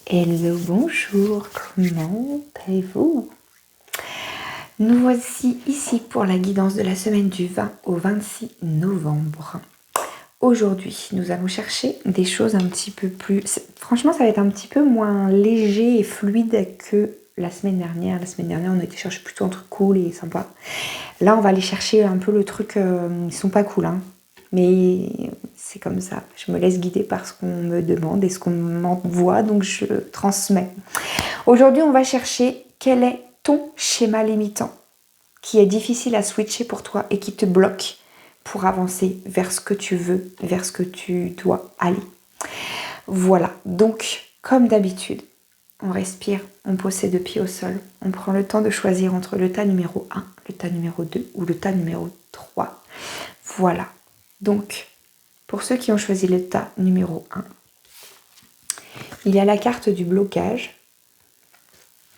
Hello, bonjour, comment allez-vous? Nous voici ici pour la guidance de la semaine du 20 au 26 novembre. Aujourd'hui, nous allons chercher des choses un petit peu plus... Franchement, ça va être un petit peu moins léger et fluide que la semaine dernière. La semaine dernière, on a été chercher plutôt un truc cool et sympa. Là, on va aller chercher un peu le truc... ils sont pas cool, hein. Mais c'est comme ça, je me laisse guider par ce qu'on me demande et ce qu'on m'envoie, donc je transmets. Aujourd'hui, on va chercher quel est ton schéma limitant qui est difficile à switcher pour toi et qui te bloque pour avancer vers ce que tu veux, vers ce que tu dois aller. Voilà, donc comme d'habitude, on respire, on pose ses deux pieds au sol, on prend le temps de choisir entre le tas numéro 1, le tas numéro 2 ou le tas numéro 3. Voilà. Donc, pour ceux qui ont choisi le tas numéro 1, il y a la carte du blocage,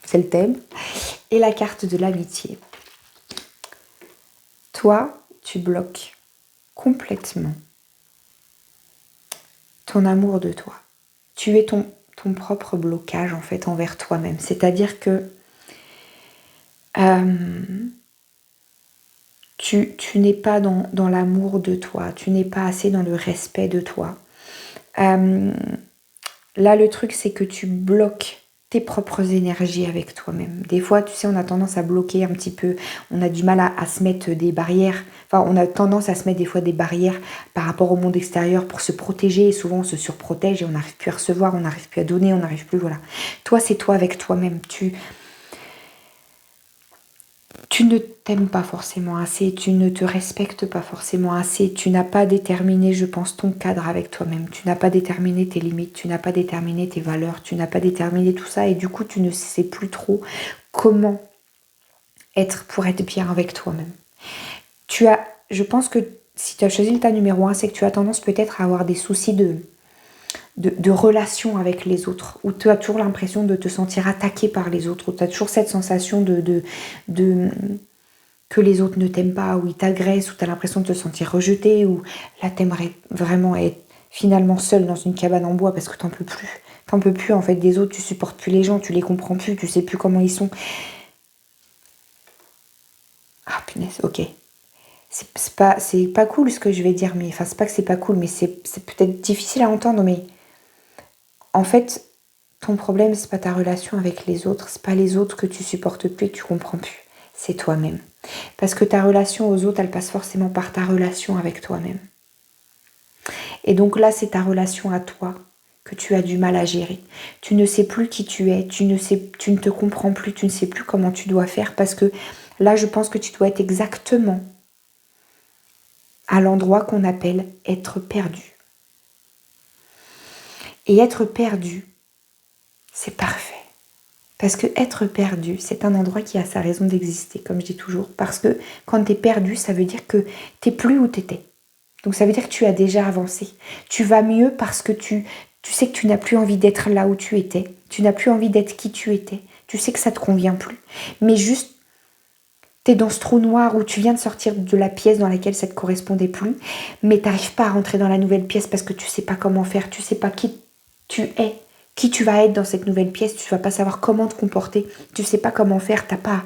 c'est le thème, et la carte de l'amitié. Toi, tu bloques complètement ton amour de toi. Tu es ton propre blocage en fait envers toi-même. C'est-à-dire que tu n'es pas dans l'amour de toi, tu n'es pas assez dans le respect de toi. Là, le truc, c'est que tu bloques tes propres énergies avec toi-même. Des fois, tu sais, on a tendance à bloquer un petit peu, on a du mal à se mettre des barrières, enfin, on a tendance à se mettre des fois des barrières par rapport au monde extérieur pour se protéger, et souvent on se surprotège et on n'arrive plus à recevoir, on n'arrive plus à donner, on n'arrive plus, voilà. Toi, c'est toi avec toi-même, tu ne t'aimes pas forcément assez, tu ne te respectes pas forcément assez, tu n'as pas déterminé, je pense, ton cadre avec toi-même, tu n'as pas déterminé tes limites, tu n'as pas déterminé tes valeurs, tu n'as pas déterminé tout ça et du coup tu ne sais plus trop comment être pour être bien avec toi-même. Je pense que si tu as choisi le tas numéro 1, c'est que tu as tendance peut-être à avoir des soucis de relation avec les autres, où tu as toujours l'impression de te sentir attaqué par les autres, où tu as toujours cette sensation que les autres ne t'aiment pas, ou ils t'agressent, ou tu as l'impression de te sentir rejeté, ou là t'aimerais vraiment être finalement seul dans une cabane en bois parce que t'en peux plus. T'en peux plus en fait des autres, tu supportes plus les gens, tu les comprends plus, tu sais plus comment ils sont. Ah punaise, ok. C'est pas cool ce que je vais dire, mais enfin c'est pas que c'est pas cool, mais c'est peut-être difficile à entendre, mais en fait, ton problème, c'est pas ta relation avec les autres, c'est pas les autres que tu supportes plus et que tu comprends plus, c'est toi-même. Parce que ta relation aux autres, elle passe forcément par ta relation avec toi-même. Et donc là, c'est ta relation à toi que tu as du mal à gérer. Tu ne sais plus qui tu es, tu ne te comprends plus, tu ne sais plus comment tu dois faire parce que là, je pense que tu dois être exactement à l'endroit qu'on appelle être perdu. Et être perdu, c'est parfait. Parce que être perdu, c'est un endroit qui a sa raison d'exister, comme je dis toujours. Parce que quand tu es perdu, ça veut dire que tu n'es plus où tu étais. Donc ça veut dire que tu as déjà avancé. Tu vas mieux parce que tu sais que tu n'as plus envie d'être là où tu étais. Tu n'as plus envie d'être qui tu étais. Tu sais que ça ne te convient plus. Mais juste, tu es dans ce trou noir où tu viens de sortir de la pièce dans laquelle ça ne te correspondait plus. Mais tu n'arrives pas à rentrer dans la nouvelle pièce parce que tu ne sais pas comment faire. Tu ne sais pas qui tu es. Qui tu vas être dans cette nouvelle pièce, tu vas pas savoir comment te comporter, tu sais pas comment faire, t'as pas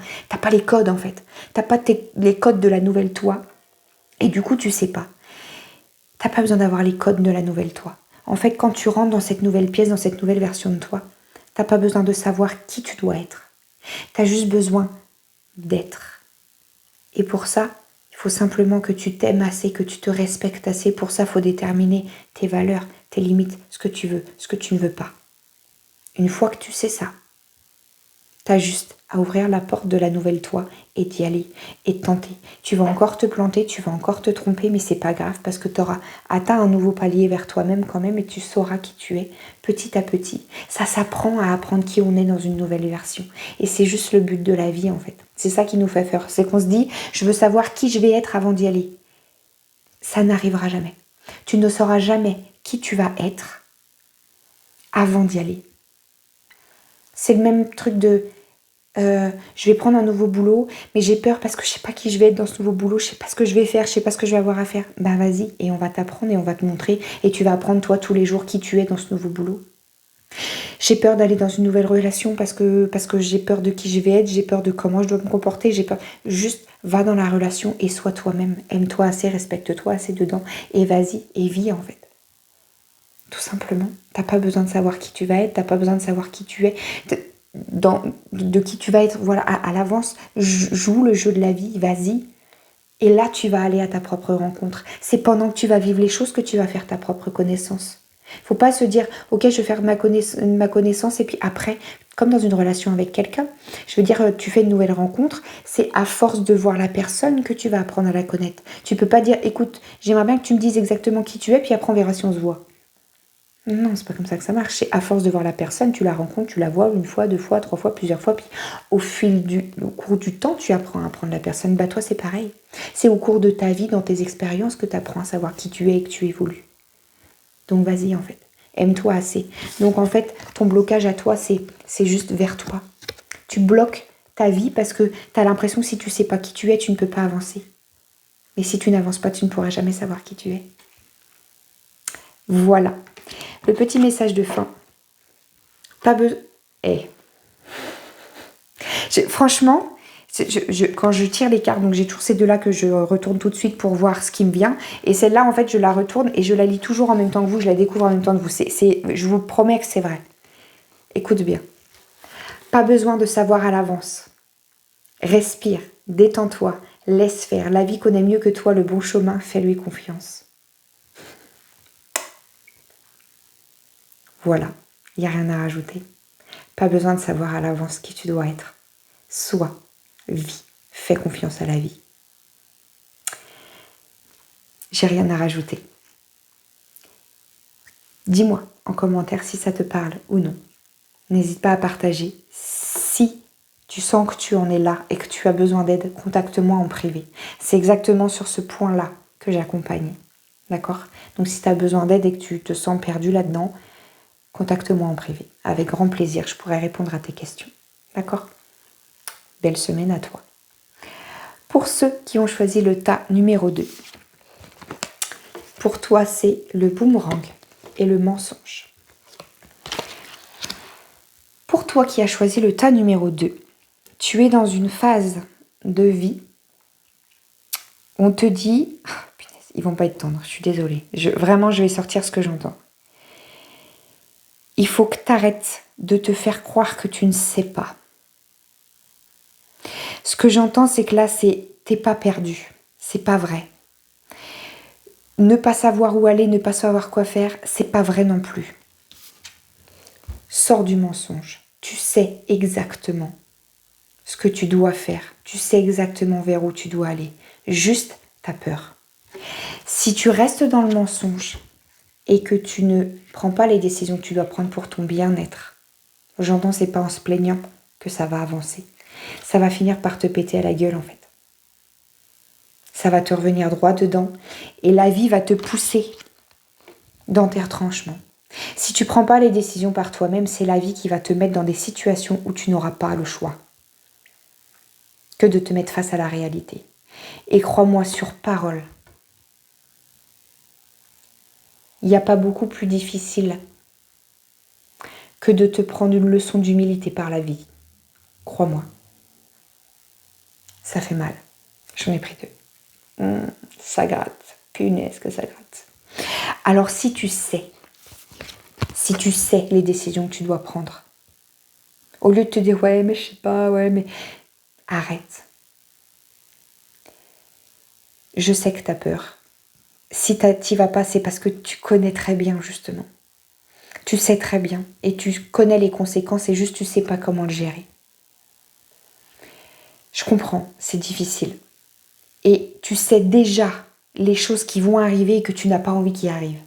les codes en fait, t'as pas les codes de la nouvelle toi, et du coup tu sais pas. T'as pas besoin d'avoir les codes de la nouvelle toi. En fait, quand tu rentres dans cette nouvelle pièce, dans cette nouvelle version de toi, t'as pas besoin de savoir qui tu dois être. T'as juste besoin d'être. Et pour ça, il faut simplement que tu t'aimes assez, que tu te respectes assez. Pour ça, il faut déterminer tes valeurs, tes limites, ce que tu veux, ce que tu ne veux pas. Une fois que tu sais ça, tu as juste à ouvrir la porte de la nouvelle toi et d'y aller et de tenter. Tu vas encore te planter, tu vas encore te tromper, mais c'est pas grave parce que tu auras atteint un nouveau palier vers toi-même quand même et tu sauras qui tu es petit à petit. Ça s'apprend à apprendre qui on est dans une nouvelle version. Et c'est juste le but de la vie en fait. C'est ça qui nous fait peur. C'est qu'on se dit, je veux savoir qui je vais être avant d'y aller. Ça n'arrivera jamais. Tu ne sauras jamais qui tu vas être avant d'y aller. C'est le même truc de je vais prendre un nouveau boulot, mais j'ai peur parce que je sais pas qui je vais être dans ce nouveau boulot, je sais pas ce que je vais faire, je sais pas ce que je vais avoir à faire. Vas-y, et on va t'apprendre et on va te montrer, et tu vas apprendre toi tous les jours qui tu es dans ce nouveau boulot. J'ai peur d'aller dans une nouvelle relation parce que j'ai peur de qui je vais être, j'ai peur de comment je dois me comporter, j'ai peur. Juste va dans la relation et sois toi-même. Aime-toi assez, respecte-toi assez dedans et vas-y et vis en fait. Tout simplement. T'as pas besoin de savoir qui tu vas être, t'as pas besoin de savoir qui tu es. De qui tu vas être, voilà, à l'avance. Joue le jeu de la vie, vas-y. Et là, tu vas aller à ta propre rencontre. C'est pendant que tu vas vivre les choses que tu vas faire ta propre connaissance. Faut pas se dire, ok, je vais faire ma connaissance et puis après, comme dans une relation avec quelqu'un, je veux dire, tu fais une nouvelle rencontre, c'est à force de voir la personne que tu vas apprendre à la connaître. Tu peux pas dire, écoute, j'aimerais bien que tu me dises exactement qui tu es, puis après on verra si on se voit. Non, c'est pas comme ça que ça marche. C'est à force de voir la personne, tu la rencontres, tu la vois une fois, deux fois, trois fois, plusieurs fois, puis au cours du temps, tu apprends à apprendre la personne. Bah toi, c'est pareil. C'est au cours de ta vie, dans tes expériences, que tu apprends à savoir qui tu es et que tu évolues. Donc vas-y, en fait. Aime-toi assez. Donc en fait, ton blocage à toi, c'est juste vers toi. Tu bloques ta vie parce que tu as l'impression que si tu sais pas qui tu es, tu ne peux pas avancer. Et si tu n'avances pas, tu ne pourras jamais savoir qui tu es. Voilà. Le petit message de fin. Pas besoin. Franchement, quand je tire les cartes, donc j'ai toujours ces deux-là que je retourne tout de suite pour voir ce qui me vient. Et celle-là, en fait, je la retourne et je la lis toujours en même temps que vous. Je la découvre en même temps que vous. Je vous promets que c'est vrai. Écoute bien. Pas besoin de savoir à l'avance. Respire, détends-toi, laisse faire. La vie connaît mieux que toi le bon chemin. Fais-lui confiance. Voilà. Il n'y a rien à rajouter. Pas besoin de savoir à l'avance qui tu dois être. Sois, vis, fais confiance à la vie. J'ai rien à rajouter. Dis-moi en commentaire si ça te parle ou non. N'hésite pas à partager. Si tu sens que tu en es là et que tu as besoin d'aide, contacte-moi en privé. C'est exactement sur ce point-là que j'accompagne. D'accord? Donc si tu as besoin d'aide et que tu te sens perdu là-dedans, contacte-moi en privé. Avec grand plaisir, je pourrai répondre à tes questions. D'accord? Belle semaine à toi. Pour ceux qui ont choisi le tas numéro 2, pour toi, c'est le boomerang et le mensonge. Pour toi qui as choisi le tas numéro 2, tu es dans une phase de vie où on te dit... Oh, punaise, ils vont pas être tendres, je suis désolée. Vraiment, je vais sortir ce que j'entends. Il faut que tu arrêtes de te faire croire que tu ne sais pas. Ce que j'entends, c'est que là, t'es pas perdu. C'est pas vrai. Ne pas savoir où aller, ne pas savoir quoi faire, c'est pas vrai non plus. Sors du mensonge. Tu sais exactement ce que tu dois faire. Tu sais exactement vers où tu dois aller. Juste, t'as peur. Si tu restes dans le mensonge et que tu ne prends pas les décisions que tu dois prendre pour ton bien-être, j'entends, c'est pas en se plaignant que ça va avancer. Ça va finir par te péter à la gueule en fait. Ça va te revenir droit dedans et la vie va te pousser dans tes retranchements. Si tu ne prends pas les décisions par toi-même, c'est la vie qui va te mettre dans des situations où tu n'auras pas le choix que de te mettre face à la réalité. Et crois-moi sur parole, il n'y a pas beaucoup plus difficile que de te prendre une leçon d'humilité par la vie. Crois-moi. Ça fait mal. J'en ai pris 2. Ça gratte. Punaise que ça gratte. Alors si tu sais les décisions que tu dois prendre, au lieu de te dire ouais mais je sais pas, ouais mais... Arrête. Je sais que tu as peur. Si tu vas pas, c'est parce que tu connais très bien justement. Tu sais très bien et tu connais les conséquences et juste tu sais pas comment le gérer. Je comprends, c'est difficile. Et tu sais déjà les choses qui vont arriver et que tu n'as pas envie qu'ils arrivent.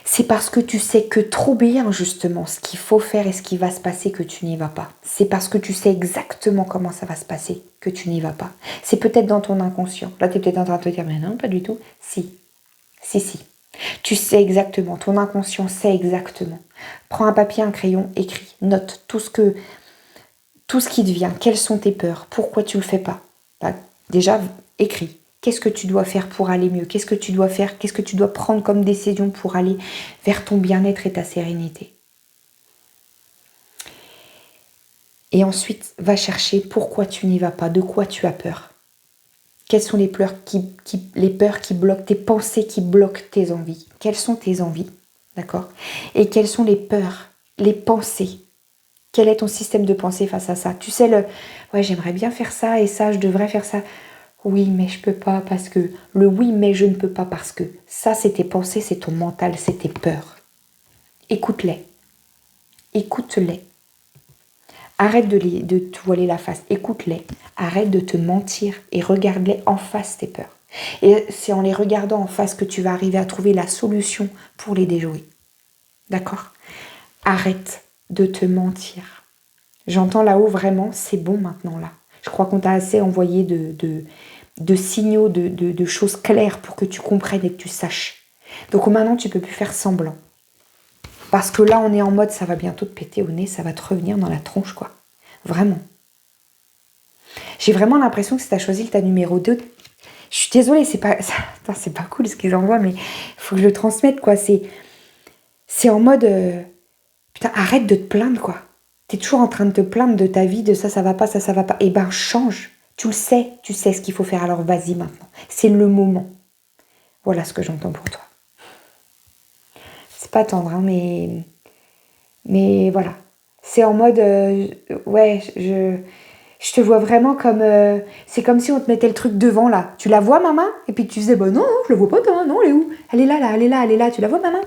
C'est parce que tu sais que trop bien justement ce qu'il faut faire et ce qui va se passer que tu n'y vas pas. C'est parce que tu sais exactement comment ça va se passer que tu n'y vas pas. C'est peut-être dans ton inconscient. Là, tu es peut-être en train de te dire, mais non, pas du tout. Si. Tu sais exactement, ton inconscient sait exactement. Prends un papier, un crayon, écris, note tout ce qui te vient. Quelles sont tes peurs? Pourquoi tu le fais pas? Là, déjà, écris. Qu'est-ce que tu dois faire pour aller mieux? Qu'est-ce que tu dois faire? Qu'est-ce que tu dois prendre comme décision pour aller vers ton bien-être et ta sérénité? Et ensuite, va chercher pourquoi tu n'y vas pas, de quoi tu as peur. Quelles sont les peurs qui bloquent tes pensées, qui bloquent tes envies? Quelles sont tes envies? D'accord? Et quelles sont les peurs, les pensées? Quel est ton système de pensée face à ça? Tu sais, ouais, j'aimerais bien faire ça et ça, je devrais faire ça. Oui, mais je peux pas parce que. Le oui, mais je ne peux pas parce que. Ça, c'est tes pensées, c'est ton mental, c'est tes peurs. Écoute-les. Écoute-les. Arrête de te voiler la face. Écoute-les. Arrête de te mentir et regarde-les en face, tes peurs. Et c'est en les regardant en face que tu vas arriver à trouver la solution pour les déjouer. D'accord? Arrête de te mentir. J'entends là-haut vraiment, c'est bon maintenant là. Je crois qu'on t'a assez envoyé de signaux, de choses claires pour que tu comprennes et que tu saches. Donc maintenant, tu peux plus faire semblant. Parce que là, on est en mode, ça va bientôt te péter au nez, ça va te revenir dans la tronche, quoi. Vraiment. J'ai vraiment l'impression que si tu as choisi ta numéro 2, je suis désolée, c'est pas cool ce qu'ils envoient, mais il faut que je le transmette, quoi. C'est en mode, putain, arrête de te plaindre, quoi. T'es toujours en train de te plaindre de ta vie, de ça va pas, ça va pas. Eh ben, change. Tu sais ce qu'il faut faire, alors vas-y maintenant. C'est le moment. Voilà ce que j'entends pour toi. C'est pas tendre, hein, mais voilà. C'est en mode, ouais, je te vois vraiment comme, c'est comme si on te mettait le truc devant, là. Tu la vois, maman? Et puis tu disais, bah non, je la vois pas, toi, non, elle est où? Elle est là, elle est là, tu la vois, maman?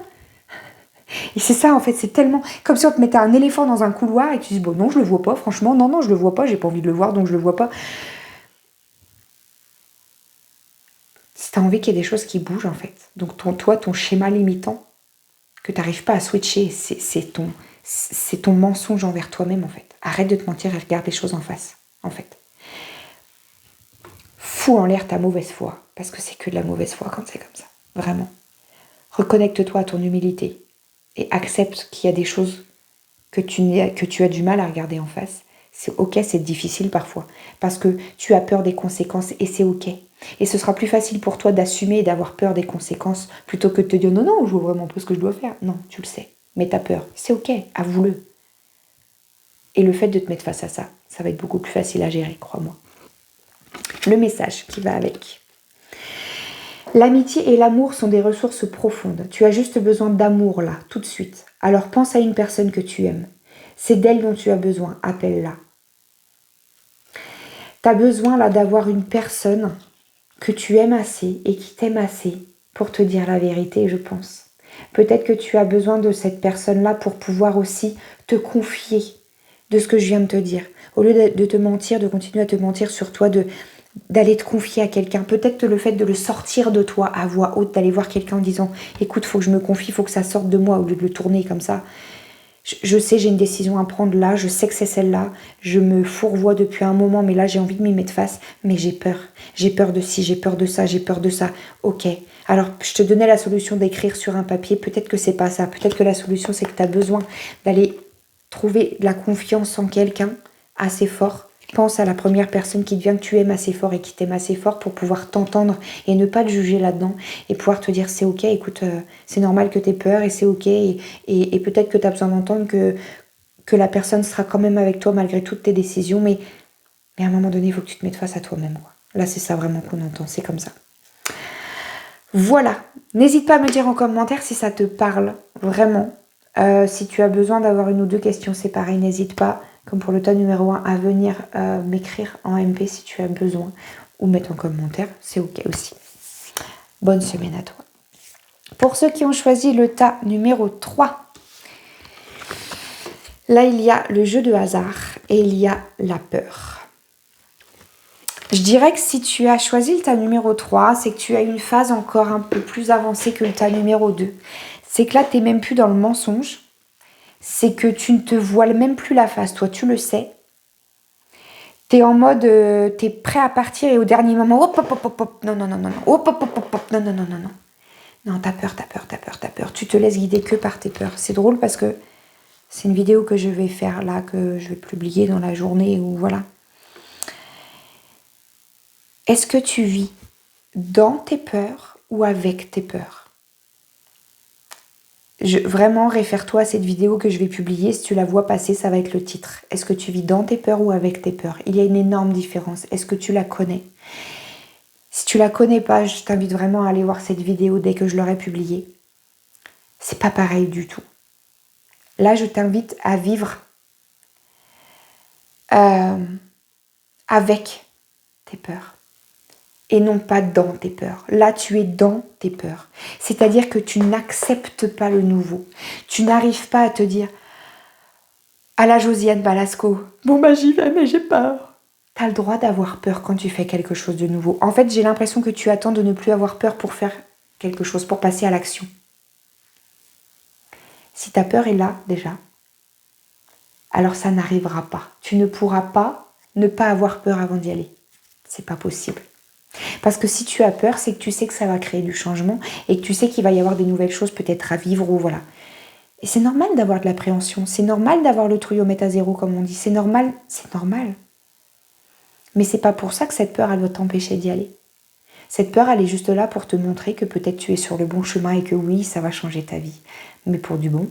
Et c'est ça, en fait, c'est tellement comme si on te mettait un éléphant dans un couloir et que tu dis, bon, non, je le vois pas, franchement, non, je le vois pas, j'ai pas envie de le voir, donc je le vois pas. Si t'as envie qu'il y ait des choses qui bougent, en fait. Donc, ton schéma limitant, que t'arrives pas à switcher, c'est ton mensonge envers toi-même, en fait. Arrête de te mentir et regarde les choses en face, en fait. Fous en l'air ta mauvaise foi, parce que c'est que de la mauvaise foi quand c'est comme ça. Vraiment. Reconnecte-toi à ton humilité et accepte qu'il y a des choses que tu as du mal à regarder en face. C'est ok, c'est difficile parfois, parce que tu as peur des conséquences et c'est ok. Et ce sera plus facile pour toi d'assumer et d'avoir peur des conséquences plutôt que de te dire non, je vois vraiment pas ce que je dois faire. Non, tu le sais, mais t'as peur. C'est ok, avoue-le. Et le fait de te mettre face à ça, ça va être beaucoup plus facile à gérer, crois-moi. Le message qui va avec. L'amitié et l'amour sont des ressources profondes. Tu as juste besoin d'amour là, tout de suite. Alors pense à une personne que tu aimes. C'est d'elle dont tu as besoin, appelle-la. Tu as besoin là d'avoir une personne que tu aimes assez et qui t'aime assez pour te dire la vérité, je pense. Peut-être que tu as besoin de cette personne-là pour pouvoir aussi te confier de ce que je viens de te dire. Au lieu de te mentir, de continuer à te mentir sur toi, d'aller te confier à quelqu'un. Peut-être que le fait de le sortir de toi à voix haute, d'aller voir quelqu'un en disant « Écoute, faut que je me confie, faut que ça sorte de moi » au lieu de le tourner comme ça. Je sais, j'ai une décision à prendre là, je sais que c'est celle-là, je me fourvoie depuis un moment, mais là j'ai envie de m'y mettre face, mais j'ai peur. J'ai peur de ci, j'ai peur de ça, j'ai peur de ça. Ok, alors je te donnais la solution d'écrire sur un papier, peut-être que c'est pas ça, peut-être que la solution c'est que tu as besoin d'aller trouver de la confiance en quelqu'un assez fort. Pense à la première personne qui devient que tu aimes assez fort et qui t'aime assez fort pour pouvoir t'entendre et ne pas te juger là-dedans et pouvoir te dire c'est ok, écoute, c'est normal que tu aies peur et c'est ok et peut-être que tu as besoin d'entendre que la personne sera quand même avec toi malgré toutes tes décisions, mais à un moment donné, il faut que tu te mettes face à toi-même, quoi. Là, c'est ça vraiment qu'on entend, c'est comme ça. Voilà, n'hésite pas à me dire en commentaire si ça te parle, vraiment. Si tu as besoin d'avoir une ou deux questions, c'est pareil, n'hésite pas, comme pour le tas numéro 1, à venir m'écrire en MP si tu as besoin, ou mettre en commentaire, c'est ok aussi. Bonne semaine à toi. Pour ceux qui ont choisi le tas numéro 3, là il y a le jeu de hasard et il y a la peur. Je dirais que si tu as choisi le tas numéro 3, c'est que tu as une phase encore un peu plus avancée que le tas numéro 2. C'est que là, tu n'es même plus dans le mensonge. C'est que tu ne te voiles même plus la face. Toi, tu le sais. Tu es en mode, tu es prêt à partir et au dernier moment, hop, hop, hop, hop, hop, non, hop, hop, hop, hop, non, non. Non, t'as peur. Tu te laisses guider que par tes peurs. C'est drôle parce que c'est une vidéo que je vais faire là, que je vais publier dans la journée ou voilà. Est-ce que tu vis dans tes peurs ou avec tes peurs? Vraiment, réfère-toi à cette vidéo que je vais publier. Si tu la vois passer, ça va être le titre. Est-ce que tu vis dans tes peurs ou avec tes peurs? Il y a une énorme différence. Est-ce que tu la connais? Si tu la connais pas, je t'invite vraiment à aller voir cette vidéo dès que je l'aurai publiée. C'est pas pareil du tout. Là, je t'invite à vivre avec tes peurs et non pas dans tes peurs. Là, tu es dans tes peurs. C'est-à-dire que tu n'acceptes pas le nouveau. Tu n'arrives pas à te dire à la Josiane Balasco, bon bah j'y vais mais j'ai peur. Tu as le droit d'avoir peur quand tu fais quelque chose de nouveau. En fait, j'ai l'impression que tu attends de ne plus avoir peur pour faire quelque chose, pour passer à l'action. Si ta peur est là déjà, alors ça n'arrivera pas. Tu ne pourras pas ne pas avoir peur avant d'y aller. C'est pas possible. Parce que si tu as peur, c'est que tu sais que ça va créer du changement et que tu sais qu'il va y avoir des nouvelles choses peut-être à vivre ou voilà. Et c'est normal d'avoir de l'appréhension, c'est normal d'avoir le trouillomètre à zéro comme on dit, c'est normal, c'est normal. Mais c'est pas pour ça que cette peur, elle va t'empêcher d'y aller. Cette peur, elle est juste là pour te montrer que peut-être tu es sur le bon chemin et que oui, ça va changer ta vie. Mais pour du bon.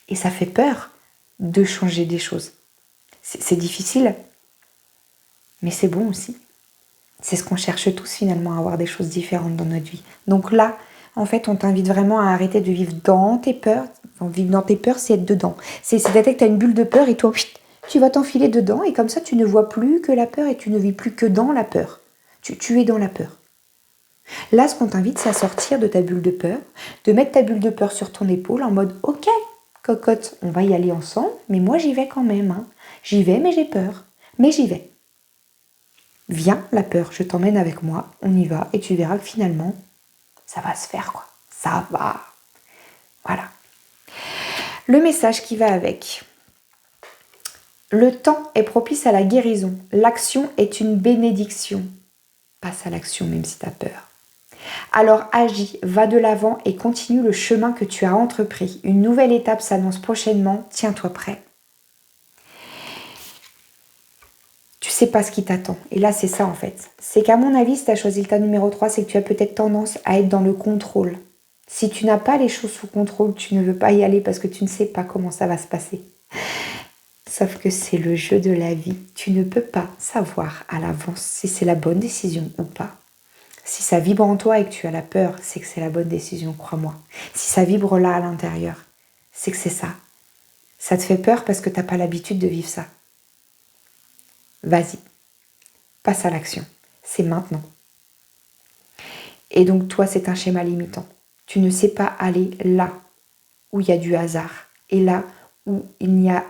Et ça fait peur de changer des choses. C'est difficile, mais c'est bon aussi. C'est ce qu'on cherche tous finalement, à avoir des choses différentes dans notre vie. Donc là, en fait, on t'invite vraiment à arrêter de vivre dans tes peurs. Enfin, vivre dans tes peurs, c'est être dedans. C'est-à-dire que tu as une bulle de peur et toi, tu vas t'enfiler dedans et comme ça, tu ne vois plus que la peur et tu ne vis plus que dans la peur. Tu es dans la peur. Là, ce qu'on t'invite, c'est à sortir de ta bulle de peur, de mettre ta bulle de peur sur ton épaule en mode « Ok, cocotte, on va y aller ensemble, mais moi j'y vais quand même. Hein. J'y vais, mais j'ai peur. Mais j'y vais. » Viens, la peur, je t'emmène avec moi, on y va, et tu verras que finalement, ça va se faire, quoi. Ça va. Voilà. Le message qui va avec. Le temps est propice à la guérison. L'action est une bénédiction. Passe à l'action, même si tu as peur. Alors agis, va de l'avant et continue le chemin que tu as entrepris. Une nouvelle étape s'annonce prochainement, tiens-toi prêt. Tu sais pas ce qui t'attend. Et là, c'est ça en fait. C'est qu'à mon avis, si tu as choisi le tas numéro 3, c'est que tu as peut-être tendance à être dans le contrôle. Si tu n'as pas les choses sous contrôle, tu ne veux pas y aller parce que tu ne sais pas comment ça va se passer. Sauf que c'est le jeu de la vie. Tu ne peux pas savoir à l'avance si c'est la bonne décision ou pas. Si ça vibre en toi et que tu as la peur, c'est que c'est la bonne décision, crois-moi. Si ça vibre là à l'intérieur, c'est que c'est ça. Ça te fait peur parce que tu n'as pas l'habitude de vivre ça. Vas-y, passe à l'action. C'est maintenant. Et donc toi, c'est un schéma limitant. Tu ne sais pas aller là où il y a du hasard et là où il n'y a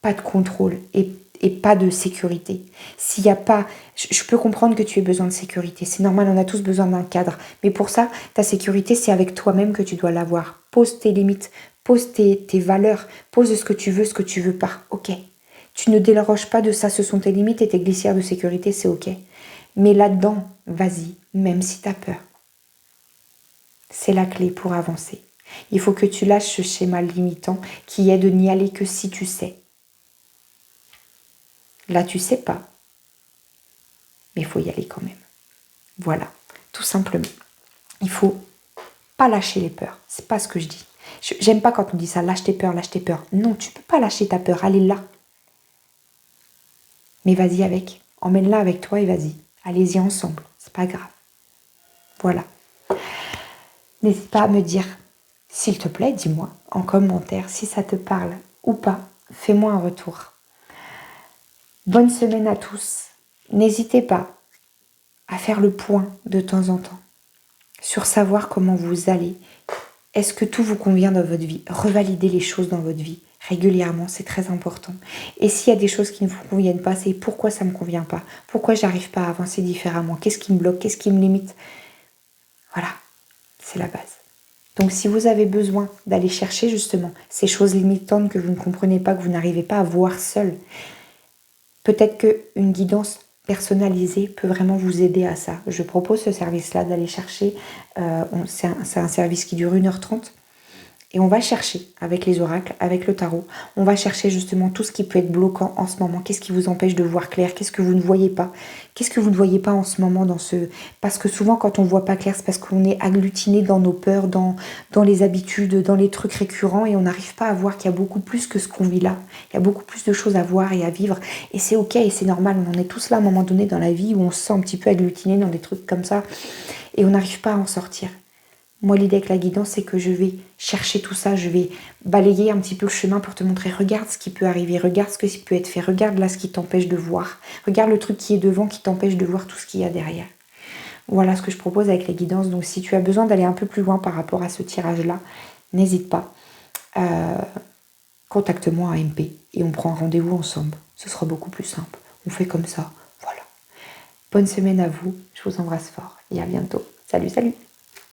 pas de contrôle et pas de sécurité. S'il n'y a pas... Je peux comprendre que tu aies besoin de sécurité. C'est normal, on a tous besoin d'un cadre. Mais pour ça, ta sécurité, c'est avec toi-même que tu dois l'avoir. Pose tes limites, pose tes valeurs, pose ce que tu veux pas. Ok. Tu ne déroges pas de ça, ce sont tes limites et tes glissières de sécurité, c'est ok. Mais là-dedans, vas-y, même si tu as peur. C'est la clé pour avancer. Il faut que tu lâches ce schéma limitant qui est de n'y aller que si tu sais. Là, tu sais pas. Mais il faut y aller quand même. Voilà, tout simplement. Il faut pas lâcher les peurs. C'est pas ce que je dis. J'aime pas quand on dit ça, lâche tes peurs, lâche tes peurs. Non, tu peux pas lâcher ta peur, elle est là. Mais vas-y avec. Emmène-la avec toi et vas-y. Allez-y ensemble, c'est pas grave. Voilà. N'hésite pas à me dire, s'il te plaît, dis-moi en commentaire si ça te parle ou pas. Fais-moi un retour. Bonne semaine à tous. N'hésitez pas à faire le point de temps en temps sur savoir comment vous allez. Est-ce que tout vous convient dans votre vie? Revalidez les choses dans votre vie régulièrement, c'est très important. Et s'il y a des choses qui ne vous conviennent pas, c'est pourquoi ça ne me convient pas? Pourquoi j'arrive pas à avancer différemment? Qu'est-ce qui me bloque? Qu'est-ce qui me limite? Voilà, c'est la base. Donc si vous avez besoin d'aller chercher justement ces choses limitantes que vous ne comprenez pas, que vous n'arrivez pas à voir seul, peut-être qu'une guidance personnalisée peut vraiment vous aider à ça. Je propose ce service-là d'aller chercher, c'est un service qui dure 1h30 Et on va chercher avec les oracles, avec le tarot, on va chercher justement tout ce qui peut être bloquant en ce moment. Qu'est-ce qui vous empêche de voir clair? Qu'est-ce que vous ne voyez pas? Qu'est-ce que vous ne voyez pas en ce moment dans ce... Parce que souvent quand on ne voit pas clair, c'est parce qu'on est agglutiné dans nos peurs, dans les habitudes, dans les trucs récurrents et on n'arrive pas à voir qu'il y a beaucoup plus que ce qu'on vit là. Il y a beaucoup plus de choses à voir et à vivre. Et c'est ok et c'est normal. On en est tous là à un moment donné dans la vie où on se sent un petit peu agglutiné dans des trucs comme ça et on n'arrive pas à en sortir. Moi, l'idée avec la guidance, c'est que je vais chercher tout ça, je vais balayer un petit peu le chemin pour te montrer, regarde ce qui peut arriver, regarde ce qui peut être fait, regarde là ce qui t'empêche de voir, regarde le truc qui est devant qui t'empêche de voir tout ce qu'il y a derrière. Voilà ce que je propose avec la guidance. Donc, si tu as besoin d'aller un peu plus loin par rapport à ce tirage-là, n'hésite pas. Contacte-moi à MP et on prend rendez-vous ensemble. Ce sera beaucoup plus simple. On fait comme ça. Voilà. Bonne semaine à vous. Je vous embrasse fort et à bientôt. Salut, salut!